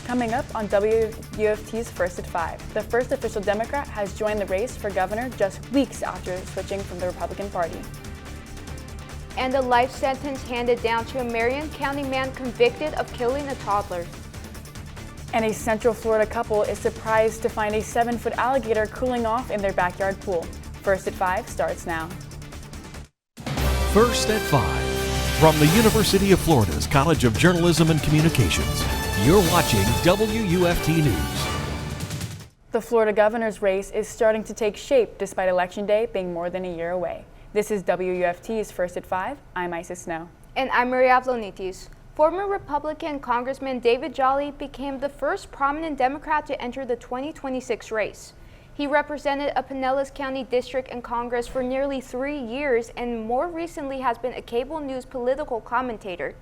Coming up on WUFT's First at 5, the first official Democrat has joined the race for governor just weeks after switching from the Republican Party. And a life sentence handed down to a Marion County man convicted of killing a toddler. And a Central Florida couple is surprised to find a 7-foot alligator cooling off in their backyard pool. First at 5 starts now. First at 5. From the University of Florida's College of Journalism and Communications, you're watching WUFT News. The Florida governor's race is starting to take shape despite Election Day being more than a year away. This is WUFT's First at 5. I'm Macy. And I'm Avlonitis. Former Republican Congressman David Jolly became the first prominent Democrat to enter the 2026 race. He represented a Pinellas County district in Congress for nearly 3 years and more recently has been a cable news political commentator.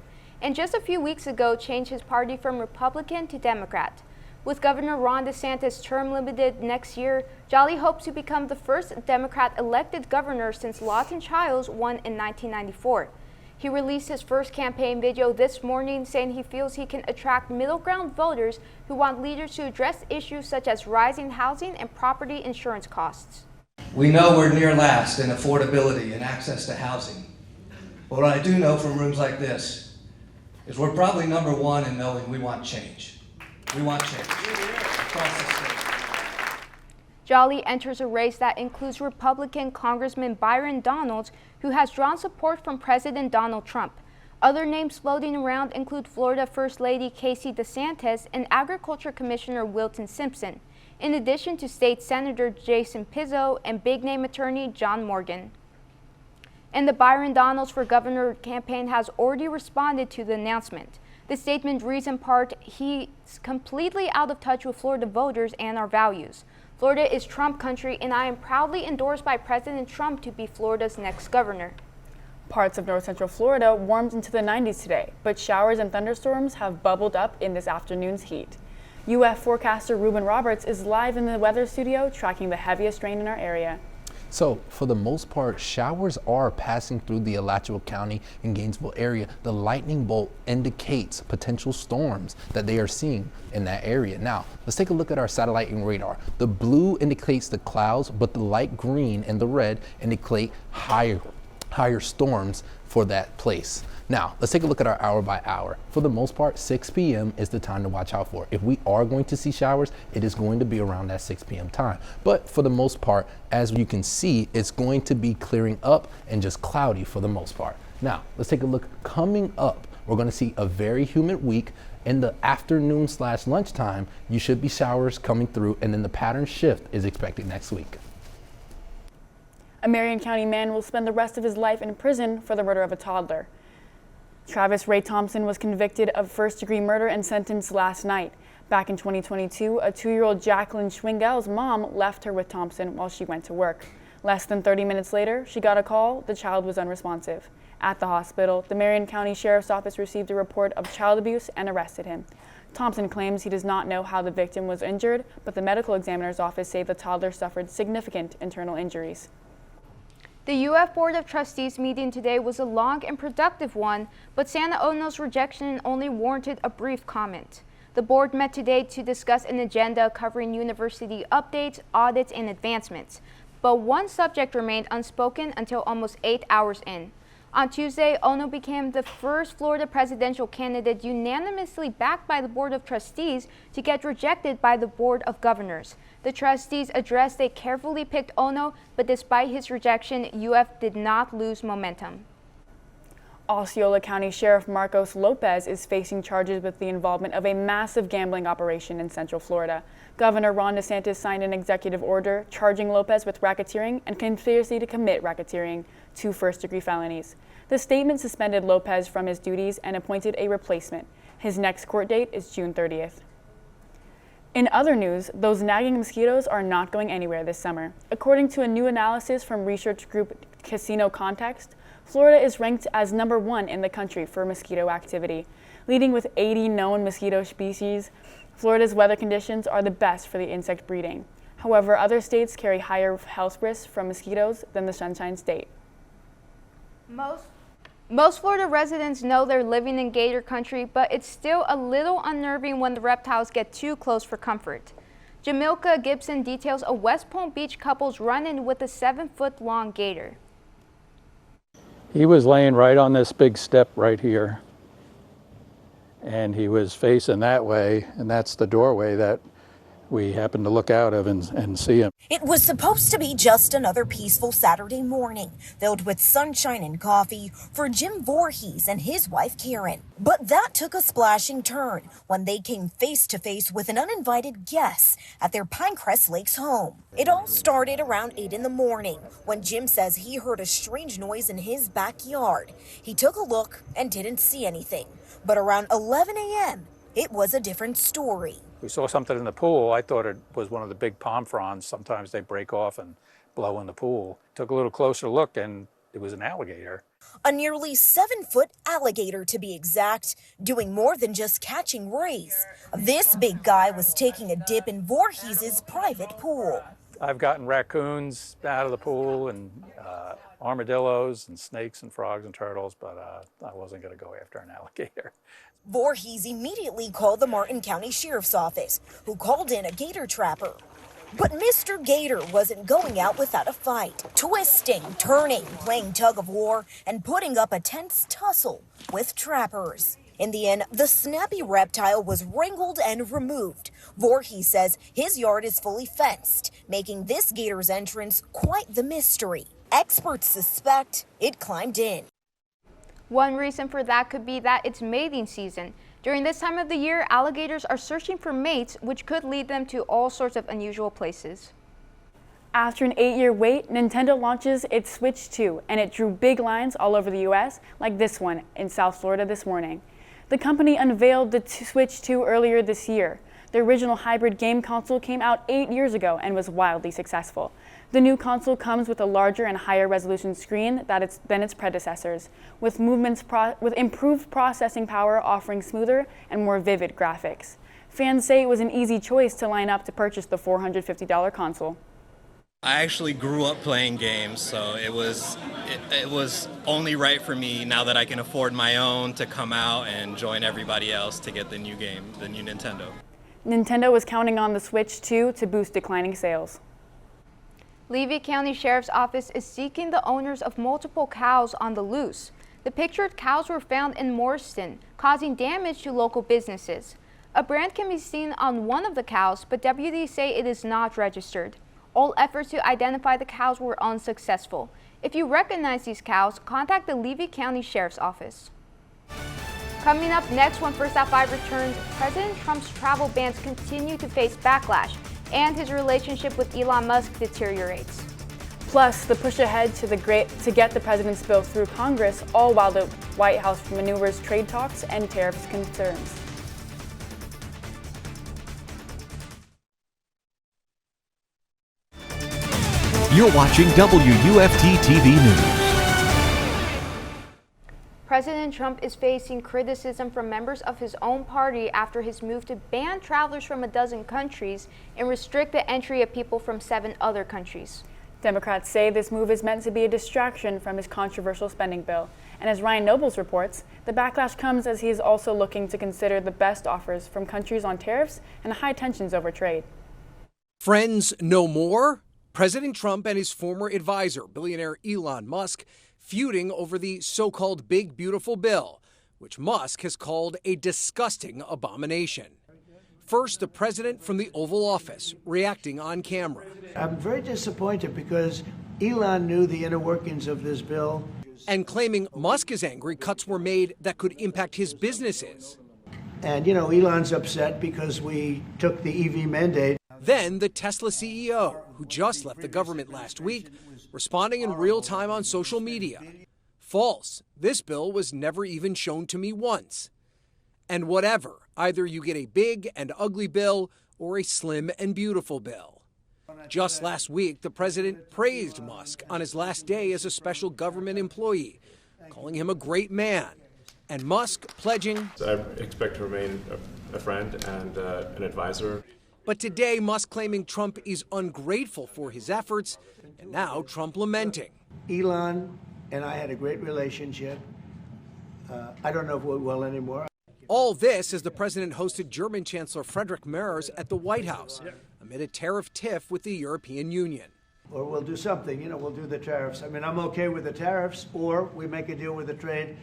And just a few weeks ago changed his party from Republican to Democrat. With Governor Ron DeSantis' term limited next year, Jolly hopes to become the first Democrat elected governor since Lawton Chiles won in 1994. He released his first campaign video this morning saying he feels he can attract middle ground voters who want leaders to address issues such as rising housing and property insurance costs. We know we're near last in affordability and access to housing. But what I do know from rooms like this is we're probably number one in knowing we want change. We want change across the state. Jolly enters a race that includes Republican Congressman Byron Donalds, who has drawn support from President Donald Trump. Other names floating around include Florida First Lady Casey DeSantis and Agriculture Commissioner Wilton Simpson, in addition to State Senator Jason Pizzo and big-name attorney John Morgan. And the Byron Donalds for Governor campaign has already responded to the announcement. The statement reads in part, he's completely out of touch with Florida voters and our values. Florida is Trump country, and I am proudly endorsed by President Trump to be Florida's next governor. Parts of north central Florida warmed into the 90s today, but showers and thunderstorms have bubbled up in this afternoon's heat. UF forecaster Reuben is live in the weather studio tracking the heaviest rain in our area. So, for the most part, showers are passing through the Alachua County and Gainesville area. The lightning bolt indicates potential storms that they are seeing in that area. Now, let's take a look at our satellite and radar. The blue indicates the clouds, but the light green and the red indicate higher storms for that place. Now, let's take a look at our hour by hour. For the most part, 6 p.m. is the time to watch out for. If we are going to see showers, it is going to be around that 6 p.m. time. But for the most part, as you can see, it's going to be clearing up and just cloudy for the most part. Now, let's take a look. Coming up, we're going to see a very humid week. In the afternoon/lunchtime, you should be showers coming through, and then the pattern shift is expected next week. A Marion County man will spend the rest of his life in prison for the murder of a toddler. Travis Ray Thompson was convicted of first-degree murder and sentenced last night. Back in 2022, a 2-year-old Jacqueline Schwingel's mom left her with Thompson while she went to work. Less than 30 minutes later, she got a call. The child was unresponsive. At the hospital, the Marion County Sheriff's Office received a report of child abuse and arrested him. Thompson claims he does not know how the victim was injured, but the medical examiner's office say the toddler suffered significant internal injuries. The UF Board of Trustees meeting today was a long and productive one, but Santa Ono's rejection only warranted a brief comment. The board met today to discuss an agenda covering university updates, audits, and advancements, but one subject remained unspoken until almost 8 hours in. On Tuesday, Ono became the first Florida presidential candidate unanimously backed by the Board of Trustees to get rejected by the Board of Governors. The trustees addressed they carefully picked Ono, but despite his rejection, UF did not lose momentum. Osceola County Sheriff Marcos Lopez is facing charges with the involvement of a massive gambling operation in Central Florida. Governor Ron DeSantis signed an executive order charging Lopez with racketeering and conspiracy to commit racketeering, 2 first-degree felonies. The statement suspended Lopez from his duties and appointed a replacement. His next court date is June 30th. In other news, those nagging mosquitoes are not going anywhere this summer. According to a new analysis from research group Casino Context, Florida is ranked as number 1 in the country for mosquito activity. Leading with 80 known mosquito species, Florida's weather conditions are the best for the insect breeding. However, other states carry higher health risks from mosquitoes than the Sunshine State. Most Florida residents know they're living in gator country, but it's still a little unnerving when the reptiles get too close for comfort. Jamilka Gibson details a West Palm Beach couple's run-in with a 7-foot-long gator. He was laying right on this big step right here, and he was facing that way, and that's the doorway that we happened to look out of and see him. It was supposed to be just another peaceful Saturday morning, filled with sunshine and coffee for Jim Voorhees and his wife Karen. But that took a splashing turn when they came face to face with an uninvited guest at their Pinecrest Lakes home. It all started around 8 in the morning when Jim says he heard a strange noise in his backyard. He took a look and didn't see anything. But around 11 a.m., it was a different story. We saw something in the pool. I thought it was one of the big palm fronds. Sometimes they break off and blow in the pool. Took a little closer look, and it was an alligator. A nearly 7-foot alligator, to be exact, doing more than just catching rays. This big guy was taking a dip in Voorhees' private pool. I've gotten raccoons out of the pool and armadillos and snakes and frogs and turtles, but I wasn't going to go after an alligator. Voorhees immediately called the Martin County Sheriff's Office, who called in a gator trapper. But Mr. Gator wasn't going out without a fight, twisting, turning, playing tug of war, and putting up a tense tussle with trappers. In the end, the snappy reptile was wrangled and removed. Voorhees says his yard is fully fenced, making this gator's entrance quite the mystery. Experts suspect it climbed in. One reason for that could be that it's mating season. During this time of the year, alligators are searching for mates, which could lead them to all sorts of unusual places. After an 8-year wait, Nintendo launches its Switch 2, and it drew big lines all over the U.S., like this one in South Florida this morning. The company unveiled the Switch 2 earlier this year. The original hybrid game console came out 8 years ago and was wildly successful. The new console comes with a larger and higher resolution screen than its predecessors, with improved processing power offering smoother and more vivid graphics. Fans say it was an easy choice to line up to purchase the $450 console. I actually grew up playing games, so it was only right for me, now that I can afford my own, to come out and join everybody else to get the new game, the new Nintendo. Nintendo was counting on the Switch 2 to boost declining sales. Levy County Sheriff's Office is seeking the owners of multiple cows on the loose. The pictured cows were found in Morriston, causing damage to local businesses. A brand can be seen on one of the cows, but deputies say it is not registered. All efforts to identify the cows were unsuccessful. If you recognize these cows, contact the Levy County Sheriff's Office. Coming up next, when First at 5 returns, President Trump's travel bans continue to face backlash, and his relationship with Elon Musk deteriorates. Plus, the push ahead to get the president's bill through Congress, all while the White House maneuvers trade talks and tariffs concerns. You're watching WUFT-TV News. President Trump is facing criticism from members of his own party after his move to ban travelers from a dozen countries and restrict the entry of people from 7 other countries. Democrats say this move is meant to be a distraction from his controversial spending bill. And as Ryan Nobles reports, the backlash comes as he is also looking to consider the best offers from countries on tariffs and high tensions over trade. Friends no more? President Trump and his former advisor, billionaire Elon Musk, feuding over the so-called Big Beautiful Bill, which Musk has called a disgusting abomination. First, the president from the Oval Office, reacting on camera. I'm very disappointed because Elon knew the inner workings of this bill. And claiming Musk is angry cuts were made that could impact his businesses. And, Elon's upset because we took the EV mandate. Then the Tesla CEO, who just left the government last week, responding in real time on social media. False. This bill was never even shown to me once. And whatever, either you get a big and ugly bill or a slim and beautiful bill. Just last week, the president praised Musk on his last day as a special government employee, calling him a great man. And Musk pledging, I expect to remain a friend and an advisor. But today, Musk claiming Trump is ungrateful for his efforts, and now Trump lamenting. Elon and I had a great relationship. I don't know if we will anymore. All this as the president hosted German Chancellor Friedrich Merz at the White House amid a tariff tiff with the European Union. Or we'll do something, we'll do the tariffs. I mean, I'm okay with the tariffs, or we make a deal with the trade.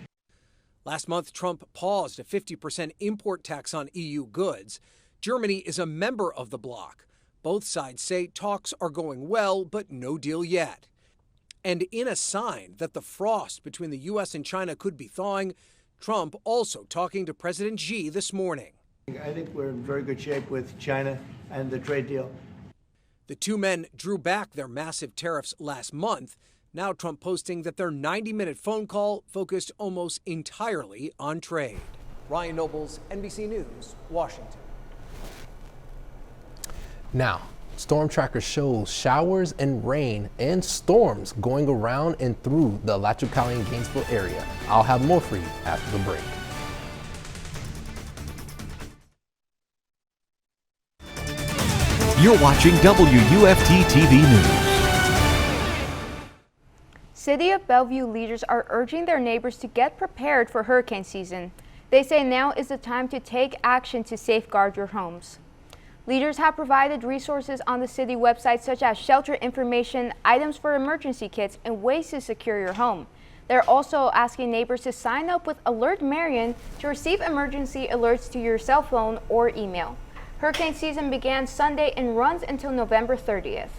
Last month, Trump paused a 50% import tax on EU goods. Germany is a member of the bloc. Both sides say talks are going well, but no deal yet. And in a sign that the frost between the U.S. and China could be thawing, Trump also talking to President Xi this morning. I think we're in very good shape with China and the trade deal. The two men drew back their massive tariffs last month. Now Trump posting that their 90-minute phone call focused almost entirely on trade. Ryan Nobles, NBC News, Washington. Now, Storm Tracker shows showers and rain and storms going around and through the Alachua County and Gainesville area. I'll have more for you after the break. You're watching WUFT-TV News. City of Bellevue leaders are urging their neighbors to get prepared for hurricane season. They say now is the time to take action to safeguard your homes. Leaders have provided resources on the city website such as shelter information, items for emergency kits, and ways to secure your home. They're also asking neighbors to sign up with Alert Marion to receive emergency alerts to your cell phone or email. Hurricane season began Sunday and runs until November 30th.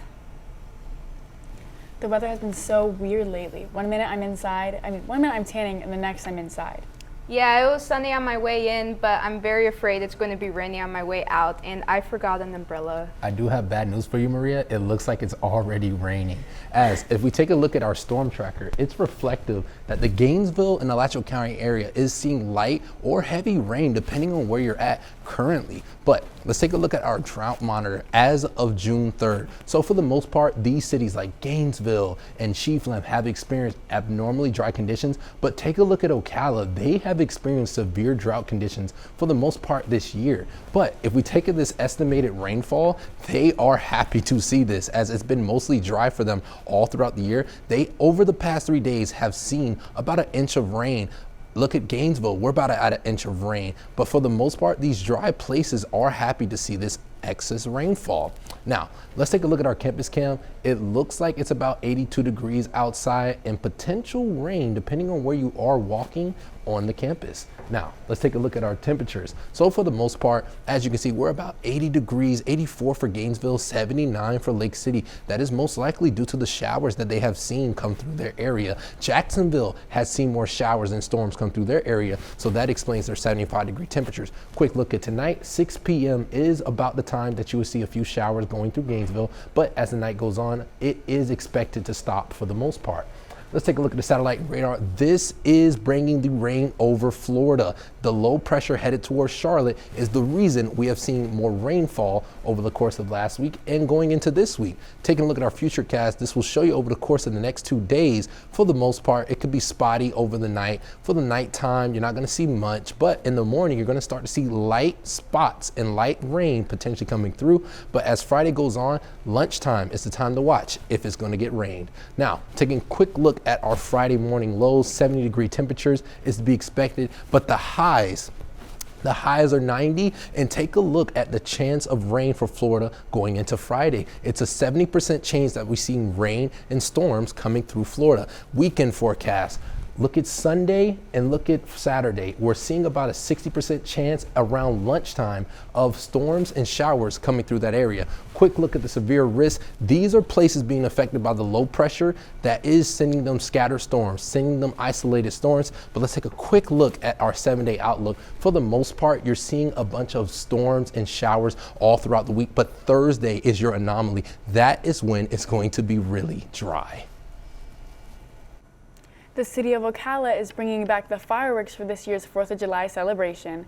The weather has been so weird lately. One minute I'm inside, one minute I'm tanning, and the next I'm inside. Yeah, it was sunny on my way in, but I'm very afraid it's going to be rainy on my way out, and I forgot an umbrella. I do have bad news for you, Maria. It looks like it's already raining. As if we take a look at our storm tracker, it's reflective that the Gainesville and Alachua County area is seeing light or heavy rain depending on where you're at currently. But let's take a look at our drought monitor as of June 3rd. So for the most part, these cities like Gainesville and Chiefland have experienced abnormally dry conditions, but take a look at Ocala. They have experienced severe drought conditions for the most part this year. But if we take this estimated rainfall, they are happy to see this as it's been mostly dry for them all throughout the year. They, over the past 3 days, have seen about an inch of rain. Look at Gainesville, we're about at an inch of rain. But for the most part, these dry places are happy to see this excess rainfall. Now, let's take a look at our campus cam. It looks like it's about 82 degrees outside and potential rain depending on where you are walking on the campus. Now, let's take a look at our temperatures. So for the most part, as you can see, we're about 80 degrees, 84 for Gainesville, 79 for Lake City. That is most likely due to the showers that they have seen come through their area. Jacksonville has seen more showers and storms come through their area, so that explains their 75-degree temperatures. Quick look at tonight, 6 p.m. is about the time that you will see a few showers going through Gainesville, but as the night goes on, it is expected to stop for the most part. Let's take a look at the satellite radar. This is bringing the rain over Florida. The low pressure headed towards Charlotte is the reason we have seen more rainfall over the course of last week and going into this week. Taking a look at our future cast, this will show you over the course of the next 2 days. For the most part, it could be spotty over the night. For the nighttime, you're not going to see much, but in the morning, you're going to start to see light spots and light rain potentially coming through. But as Friday goes on, lunchtime is the time to watch if it's going to get rained. Now, taking a quick look at our Friday morning lows, 70-degree temperatures is to be expected, but the highs are 90, and take a look at the chance of rain for Florida going into Friday. It's a 70% chance that we're seeing rain and storms coming through Florida. Weekend forecast. Look at Sunday and look at Saturday. We're seeing about a 60% chance around lunchtime of storms and showers coming through that area. Quick look at the severe risk. These are places being affected by the low pressure that is sending them scattered storms, sending them isolated storms. But let's take a quick look at our 7-day outlook. For the most part, you're seeing a bunch of storms and showers all throughout the week, but Thursday is your anomaly. That is when it's going to be really dry. The city of Ocala is bringing back the fireworks for this year's 4th of July celebration.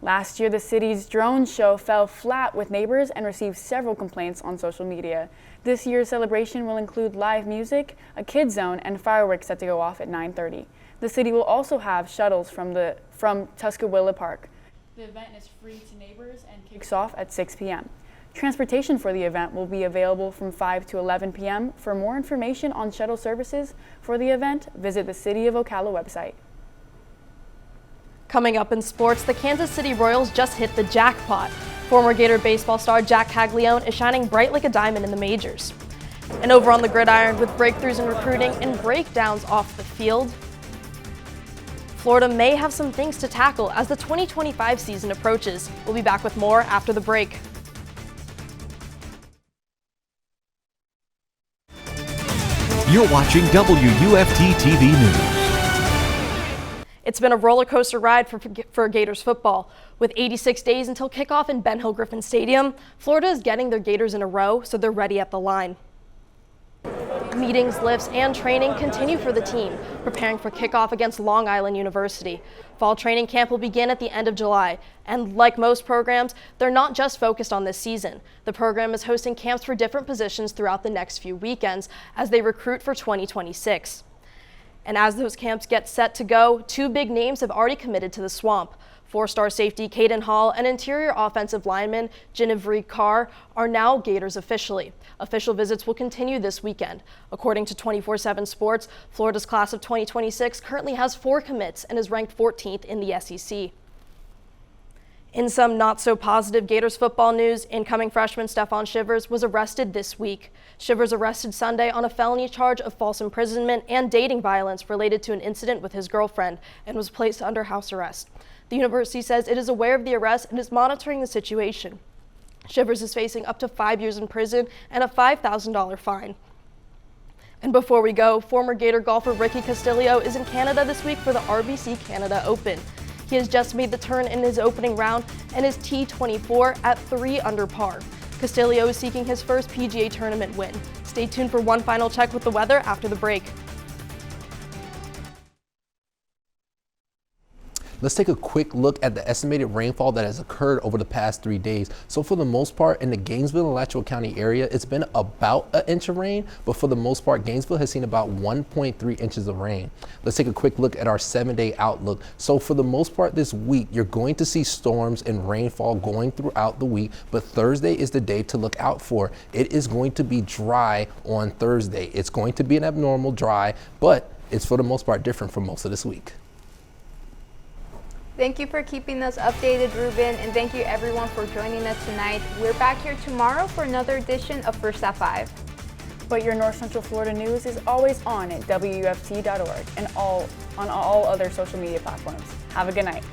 Last year, the city's drone show fell flat with neighbors and received several complaints on social media. This year's celebration will include live music, a kids zone, and fireworks set to go off at 9:30. The city will also have shuttles from Tuscaloosa Park. The event is free to neighbors and kicks off at 6 p.m. Transportation for the event will be available from 5 to 11 p.m. For more information on shuttle services for the event, visit the City of Ocala website. Coming up in sports, the Kansas City Royals just hit the jackpot. Former Gator baseball star Jack Caglione is shining bright like a diamond in the majors. And over on the gridiron, with breakthroughs in recruiting and breakdowns off the field, Florida may have some things to tackle as the 2025 season approaches. We'll be back with more after the break. You're watching WUFT-TV News. It's been a roller coaster ride for Gators football. With 86 days until kickoff in Ben Hill Griffin Stadium, Florida is getting their Gators in a row, so they're ready at the line. Meetings, lifts, and training continue for the team, preparing for kickoff against Long Island University. Fall training camp will begin at the end of July, and like most programs, they're not just focused on this season. The program is hosting camps for different positions throughout the next few weekends as they recruit for 2026. And as those camps get set to go, two big names have already committed to the Swamp. Four-star safety Caden Hall and interior offensive lineman Genevieve Carr are now Gators officially. Official visits will continue this weekend. According to 24/7 Sports, Florida's class of 2026 currently has 4 commits and is ranked 14th in the SEC. In some not-so-positive Gators football news, incoming freshman Stephon Shivers was arrested this week. Shivers arrested Sunday on a felony charge of false imprisonment and dating violence related to an incident with his girlfriend and was placed under house arrest. The university says it is aware of the arrest and is monitoring the situation. Shivers is facing up to 5 years in prison and a $5,000 fine. And before we go, former Gator golfer Ricky Castillo is in Canada this week for the RBC Canada Open. He has just made the turn in his opening round and is T24 at 3 under par. Castillo is seeking his first PGA Tournament win. Stay tuned for one final check with the weather after the break. Let's take a quick look at the estimated rainfall that has occurred over the past 3 days. So for the most part, in the Gainesville and Alachua County area, it's been about an inch of rain, but for the most part, Gainesville has seen about 1.3 inches of rain. Let's take a quick look at our 7-day outlook. So for the most part this week, you're going to see storms and rainfall going throughout the week, but Thursday is the day to look out for. It is going to be dry on Thursday. It's going to be an abnormal dry, but it's for the most part different from most of this week. Thank you for keeping us updated, Reuben, and thank you everyone for joining us tonight. We're back here tomorrow for another edition of First at 5. But your North Central Florida news is always on at WUFT.org and on all other social media platforms. Have a good night.